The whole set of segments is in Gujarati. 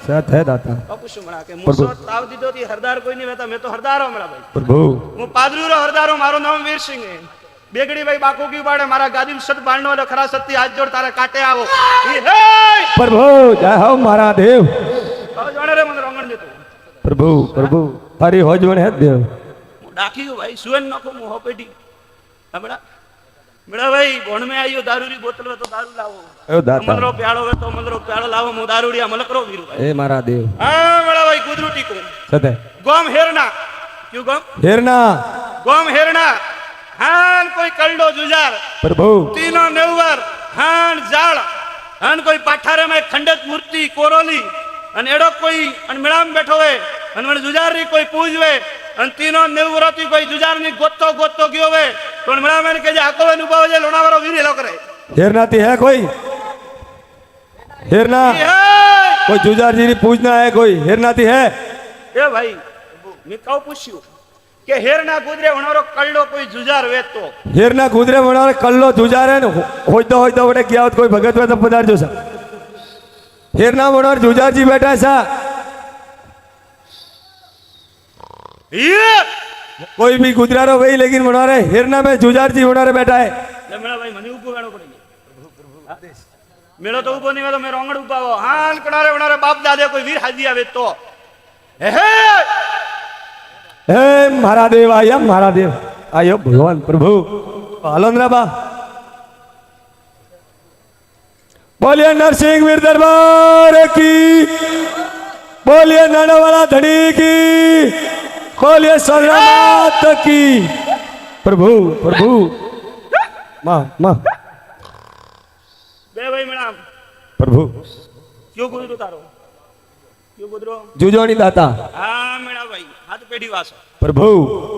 સત હે દાતા બાપુ શું મળા કે મુસો તાવ દીધો થી હરદાર કોઈ નહીં વેતા મેં તો હરદારો મળા ભાઈ પ્રભુ હું પાદરી રો હરદારો મારું નામ વીરસિંહ હે બેગડી ભાઈ બાકુ કી પાડે મારા ગાદી સત બાળનો એટલે ખરા સત્ય હાથ જોડ તારા કાટે આવો ઈ હે પ્રભુ જય હો મારા દેવ હવે જોણે રે મને રંગણ દેતો પ્રભુ પ્રભુ તારી હોજવણ હે દેવ હું ડાકી ગયો ભાઈ સુન નખો હું હોપેટી હમણા મેળા ભાઈ ભણ મે આયો દારૂની બોતલ વે તો દારૂ લાવો એ દાતા મંદરો પ્યાળો વે તો મંદરો પ્યાળો લાવો હું દારૂડિયા મલકરો વીરુ ભાઈ એ મારા દેવ હા મેળા ભાઈ કુદરુ ટીકો સત હે ગોમ હેરના ક્યું ગોમ હેરના ગોમ હેરના હાન કોઈ કલડો જુજાર પ્રભુ તીનો નેવર હાન જાળ હાન કોઈ પાઠારે માં ખંડત મૂર્તિ કોરોલી અને એડો કોઈ અને મેળામ બેઠો હે અને મને જુજારની કોઈ પૂજવે અને તીનો નેવરાતી કોઈ જુજારની ગોતો ગોતો ગયો હે તો મેળા મને કે જે આકોવે ઉભા હોય લોણાવાળો વીરેલો કરે હેરના થી હે કોઈ હેરના કોઈ જુજારજી ની પૂજના હે કોઈ હેરના થી હે એ ભાઈ મેં કાઉ પૂછ્યું કે હેરના ગુદરે વણારો કલડો કોઈ જુજાર વેતો હેરના કુદરે વણારે કલ્લો જુજારે ને હોય તો વડે ગયા હોત કોઈ ભગત હોય તો પધારજો સા હેરના વણાર જુજારજી બેઠા સા कोई भी गुजरारो वही लेकिन वनारे हिरना में जुजारजी वनारे बैठा है मेरा भाई मनी ऊपर वेणो पड़ेगी मेरा तो ऊपर नहीं मैं तो मेरा अंगड़ ऊपर हो हां कनारे वनारे बाप दादे कोई वीर हाजी आवे तो हे महारा देव आयो भगवान प्रभु आलंद्रा बा बोलिए नरसिंह वीर दरबार की बोलिए नानावाला धड़ी की बोलिए सोनानाथ की प्रभु प्रभु माँ माँ बे भाई मैडम प्रभु क्यों गुजरो तारो क्यों गुजरो जुजोनी दाता हाँ मेरा भाई हाथ पेढ़ी वास प्रभु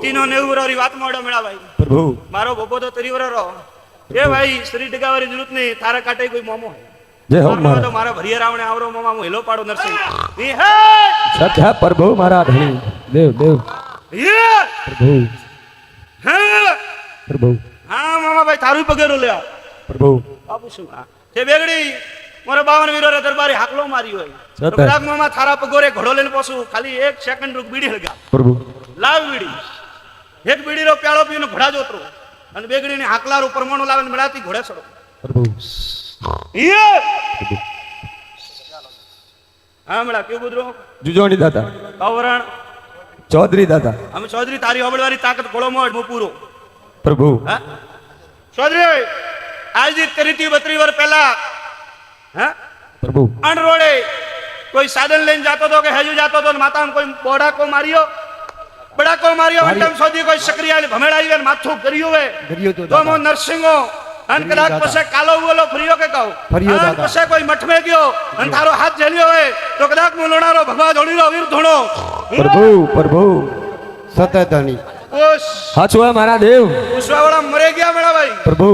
तीनों नेवरी बात मोड़ो मेरा भाई प्रभु मारो बोपो तो तरीवर रो ये भाई श्री डगावारी जरूरत नहीं थारा काटे कोई मोमो है जय हो मारो तो मारा भरिया रावणे आवरो मोमा मु हेलो पाड़ो नरसिंह ई है सत्य है प्रभु महाराज धनी देव देव ये प्रभु हाँ प्रभु हाँ मामा भाई थारू पगेरो ले आओ प्रभु बापू सुना ते बेगड़ी मोरे 52 वीरो रे दरबारी हाकलो मारी होय तो कदाक मामा थारा पगोरे घोड़ो लेने पोसू खाली 1 सेकंड रुक बीड़ी लगा प्रभु लाव बीड़ी एक बीड़ी रो प्यालो पीनो घोड़ा जोतरो અને બેગડી ને હાકલાર ઉપર પરમાણુ લાવીને મળાતી ઘોડે ચડો प्रभु ये હા મળા કેવું ગુદરો जुजोनी दाता પાવરણ चौधरी दाता અમે ચૌધરી તારી હોબળવારી તાકાત ગોળો મોડ મુ પૂરો प्रभु હા ચૌધરી આજથી 33 વર્ષ પહેલા હા प्रभु અણ રોડે કોઈ સાધન લઈને જાતો તો કે હેજુ જાતો તો માતાને કોઈ બોડાકો માર્યો બડાકો માર્યો વટમ સોધી કોઈ સક્રિયા ભમેડાઈ ને માથું કર્યું હે તો મો નરસિંહો અન કદાચ પછી કાલો બોલો ફરિયો કે કહું અન પછી કોઈ મઠ મે ગયો અન તારો હાથ જેલ્યો હે તો કદાચ મો લોણારો ભગવા જોડીરો વીર ધોણો प्रभु प्रभु सतधनी ઓસ हाचो है मारा देव ઉસવાવાળા મરે ગયા મેળા ભાઈ प्रभु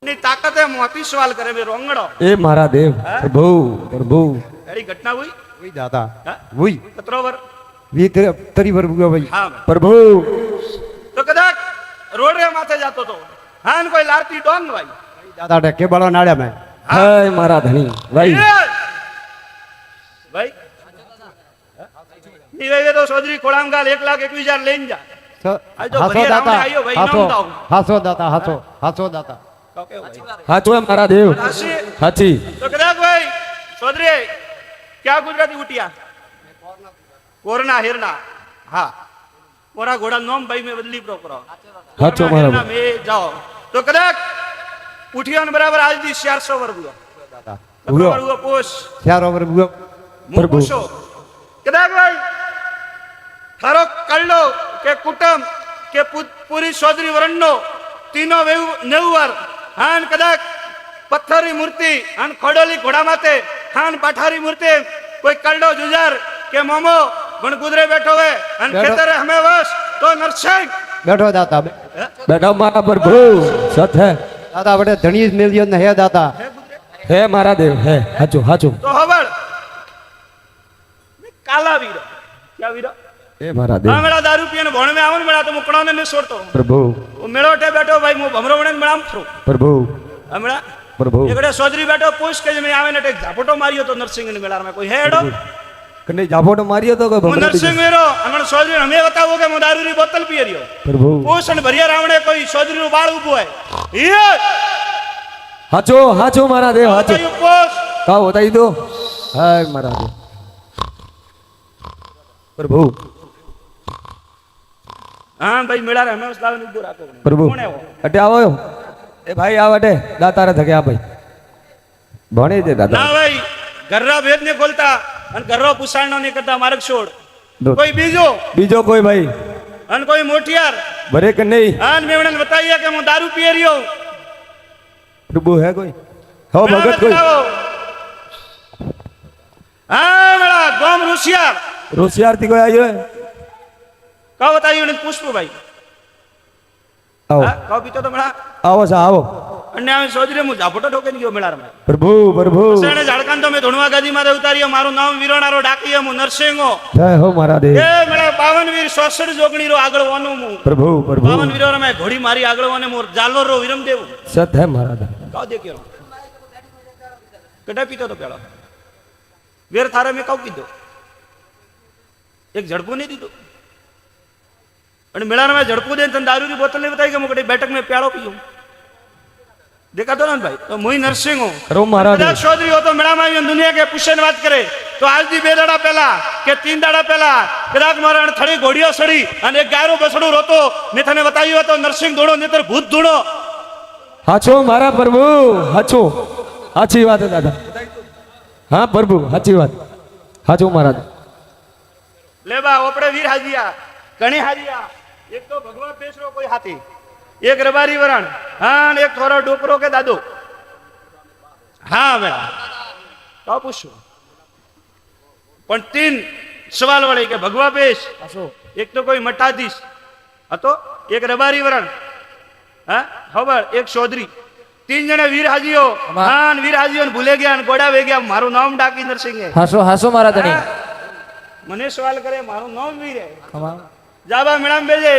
ની તાકાતે મોતી સવાલ કરે મે રોંગડો ए मारा देव प्रभु प्रभु એડી ઘટના હોઈ वही दादा હા वही કતરોવર वी तरी वर बुआ भाई હા प्रभु તો કદાચ રોડ રે માથે જાતો તો હાન કોઈ લારતી ડોન ભાઈ दादा ढके बड़ा नाड़ा में है मारा धनी भाई ભાઈ ઈ વે તો સોદરી ખોળામ ગાલ 1,21,000 લઈને જા आज तो हासो बढ़िया दाता रावण आयो भाई, हासो नाम दाऊ। हासो दाता हासो हासो दाता તો કેવું ભાઈ हाचो है मारा देव હાસી हाची તો કદાચ ભાઈ સોદરી क्या गुजराती उठिया कोरना हिरना हाँ मोरा घोड़ा नोम भाई में बदली प्रो करो हाचो कोरना, मारा हिरना में जाओ तो कदाच उठिया ने बराबर आज दी 400 वर्ग हुआ दादा बराबर हुआ पोष चार ओवर बुआ प्रभु। पूछो कदाच भाई थारो कल्लो के कुटुंब के पूरी चौधरी वरणनो तीनों नेवर हान कदाच पत्थरी मूर्ति हान खोडोली घोड़ा माते हान पाठारी मूर्ति कोई कल्डो जुजार के मोमो बन गुजरे बैठो है हान खेतर हमें वश तो नरसिंह बैठो दाता बैठो मारा प्रभु सत है दादा बड़े धनी मिलियो न है दाता है मारा देव है हाचो हाचो तो हबड़ काला वीरो क्या वीरो ए मारा देव हाँ मेरा दारू पिए भोण में आवन मेरा तो मुकड़ा ने नहीं छोड़तो प्रभु वो मेड़ो उठे बैठो भाई मु भमरो बने मेड़ा थरो प्रभु हमें પ્રભુ એકડે સોદરી બેઠો પૂછ કે મેં આવે ને એક ઝાપટો માર્યો તો નરસિંહ ને મેળામાં કોઈ હેડો કને જાફોટો માર્યો તો કે હું ભગવતી નરસિંહ મેરો અંગણ સોદરી અમે બતાવો કે હું દારૂની બોતલ પી રહ્યો પ્રભુ પૂછ અને ભરિયા રાવણે કોઈ સોદરી નું બાળ ઉભું હોય હાચો હાચો મારા દેવ હાચો પૂછ કાવ બતાવી દો હાય મારા દેવ પ્રભુ હા ભાઈ મેળા અમે લાવીને ઉભો રાખો પ્રભુ કોણ આવ્યો અટે આવો એ ભાઈ આવ અટે દાતારે થકે આ ભાઈ ભણે છે દાદા ના ભાઈ ઘરના ભેદ ને ખોલતા અને ઘરનો પુસાણ નહીં કરતા માર્ગ છોડ કોઈ બીજો બીજો કોઈ ભાઈ અને કોઈ મોઠિયાર ભરે કે નહીં અને મેં એમને બતાવીએ કે હું દારૂ પી રહ્યો પ્રભુ હે કોઈ હો ભગત કોઈ હા મેળા ગોમ ઋષિયાર હોશિયાર થી કોઈ આવ્યો હે? કહો બતાવ્યું ને પુષ્પ ભાઈ આવો હા કહો પીતો તો મેળા આવો સા આવો અને આવે સોજરે હું ઝાપટો ઠોકે ગયો મેળા રમાય પ્રભુ પ્રભુ એને ઝાડકાન તો મેં ધોણવા ગાદી માં ઉતાર્યો મારું નામ વીરોણારો ડાકીએ હું નરસિંહો જય હો મારા દેવ એ મેળા 52 વીર 66 જોગણી રો આગળ વાનો હું પ્રભુ પ્રભુ 52 વીરો રમાય ઘોડી મારી આગળ વાને મોર જાલવર રો વિરમદેવ સત હે મારા દેવ કહો દે કેરો કટા પીતો તો પેલો વેર થારે મેં કહું કીધું એક ઝડપું નહીં દીધું અને મેળાને મેં ઝડપું દે તને દારૂની બોતલ નહીં બતાવી કે હું કદી બેઠક મેં પ્યાળો પીયો દેખાતો ને ભાઈ તો મુઈ નરસિંહ હું કરો મારા દેવ કદાચ ચૌધરી હો તો મેળામાં આવીને દુનિયા કે પૂછે વાત કરે તો આજથી 2 દાડા પહેલા કે 3 દાડા પહેલા કદાચ મારા થડી ઘોડીઓ સડી અને એક ગાયરો બસડું રોતો મેં તને બતાવ્યું હતો નરસિંહ ધૂણો નહીતર ભૂત ધૂણો હાચો મારા પ્રભુ હાચો સાચી વાત હે દાદા હા પ્રભુ સાચી વાત હાચો મારા દેવ લે બા ઓપડે વીર હાજીયા ઘણી હાજીયા એક તો ભગવાન પેશરો કોઈ હાથી એક રબારી વરણ હા અને એક થોરો ડોકરો કે દાદો હા મેળા તો પૂછું પણ 3 સવાલ વળે કે ભગવા પેશ એક તો કોઈ મઠાધીશ હતો એક રબારી વરણ હા ખબર એક ચૌધરી 3 જણા વીર હાજીઓ હા અને વીર હાજીઓ ભૂલે ગયા અને ગોડા વે ગયા મારું નામ ડાકી નરસિંહ હાસો હાસો મારા ધણી મને સવાલ કરે મારું નામ વીર હે જાબા મેળામ બેજે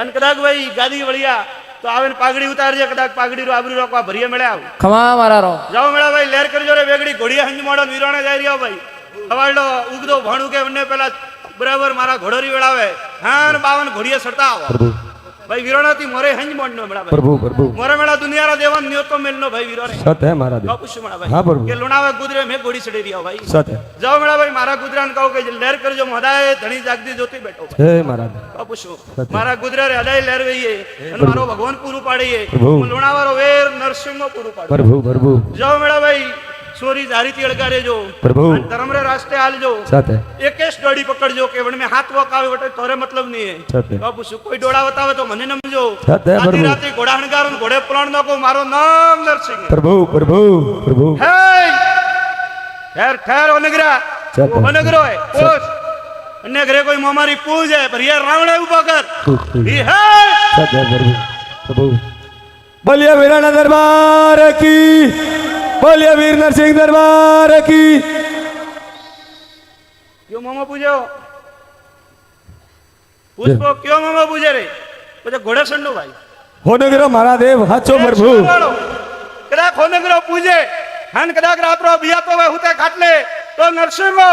અને કદાચ ભાઈ ગાદી વળિયા તો આવે ને પાઘડી ઉતારજે કદાચ પાઘડી રો આબરૂ રોકવા ભરીએ મેળે આવ ખમા મારા રો જાઓ મેળા ભાઈ લેર કરજો રે વેગડી ઘોડિયા હંજ મોડો વીરોણે જાય રહ્યો ભાઈ હવાડો ઉગદો ભાણું કે મને પેલા બરાબર મારા ઘોડોરી વેળાવે હા અને 52 ઘોડિયા સડતા આવો પ્રભુ ભાઈ વીરોણાથી મોરે હંજ મોડનો મેળા ભાઈ પ્રભુ પ્રભુ મોરે મેળા દુનિયાનો દેવાન નિયતો મેલનો ભાઈ વીરોને સત હે મારા દેવ પૂછું મેળા હા ભાઈ પ્રભુ કે લુણાવે ગુદરે મેં ઘોડી ચડી રહ્યો ભાઈ સત હે જાઓ મેળા ભાઈ મારા ગુદરાને કહું કે લેર કરજો મધાએ ધણી જાગતી જોતી બેઠો જય મારા દેવ પૂછું મારા ગુજરારે હદાય લેરવીએ અને મારો ભગવાન પૂરું પાડીએ પ્રભુ. હું લુણાવાળો વેર નરસિંહો પૂરું પાડું પ્રભુ પ્રભુ જાઓ મેળા ભાઈ સોરી જારીથી અળગારે જો પ્રભુ. અને ધર્મરે રાસ્તે હાલજો સત હે એકેશ ડોડી પકડજો કે વણ મે હાથ વોક આવે વટે તોરે મતલબ નહીં હે સત્ય. બાપુ શું કોઈ ડોળા બતાવે તો મને નમજો સત્ય, પ્રભુ. આધી રાતે ઘોડા હણગારો ને ઘોડે પ્રાણ નાખો મારો નામ નરસિંહ પ્રભુ પ્રભુ પ્રભુ હે ઠેર ઠેર ઓનગરા સત્ય. ઓનગરો હે પોસ અને ઘરે કોઈ મોમારી પૂજે ભરિયા રાવણે ઉભા કર ઈ હે સત હે પ્રભુ પ્રભુ બોલિए वीराना दरबार की बोलिए वीर नरसिंह दरबार की क्यों मामा पूजो पूछो क्यों मामा पूजे रे પછી ઘોડા સંડો ભાઈ હોનગરો મારા દેવ હાચો પ્રભુ કદાચ હોનગરો પૂજે હાન કદાચ રાત્રો બિયાતો હોય હુતે ખાટલે તો નરસિંહો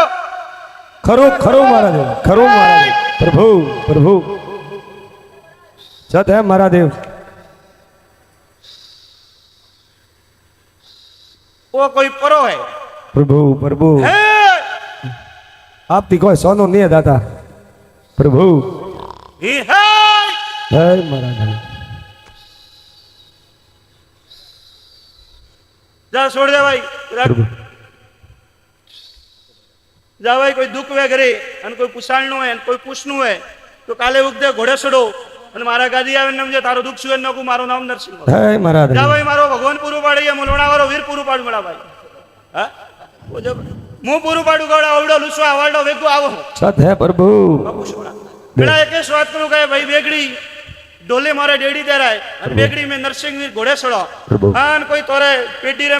ખરો ખરો મારા દેવ ખરો મારા દેવ પ્રભુ પ્રભુ સત હે મારા દેવ ઓ કોઈ પરો હે प्रभु प्रभु હે आपकी कोई सोनो नहीं है दाता प्रभु ઈ હે जय महाराज જા છોડ દે ભાઈ प्रभु જા ભાઈ કોઈ દુઃખ વે ઘરે અને કોઈ પુસાણનું હોય અને કોઈ પૂછનું હોય તો કાલે ઉગદે ઘોડે સડો અને મારા ગાદી આવે નમજે તારો દુઃખ સુએ નકુ મારું નામ નરસિંહ जय महाराज જા ભાઈ મારો ભગવાન પૂરું પાડીએ મુલોણા વાળો વીર પૂરું પાડું મેળા ભાઈ હા ઓજો હું પૂરું પાડું ગોડા ઓવડો લુસવા વાળો વેગો આવો सत है प्रभु બાપુ સોડા પેલા એક વાત કરું કે ભાઈ બેગડી ડોલે મારે ડેડી દેરાય અને બેગડી મેં નરસિંહ ઘોડે સડો પ્રભુ. હા અને કોઈ તોરે પેટી રે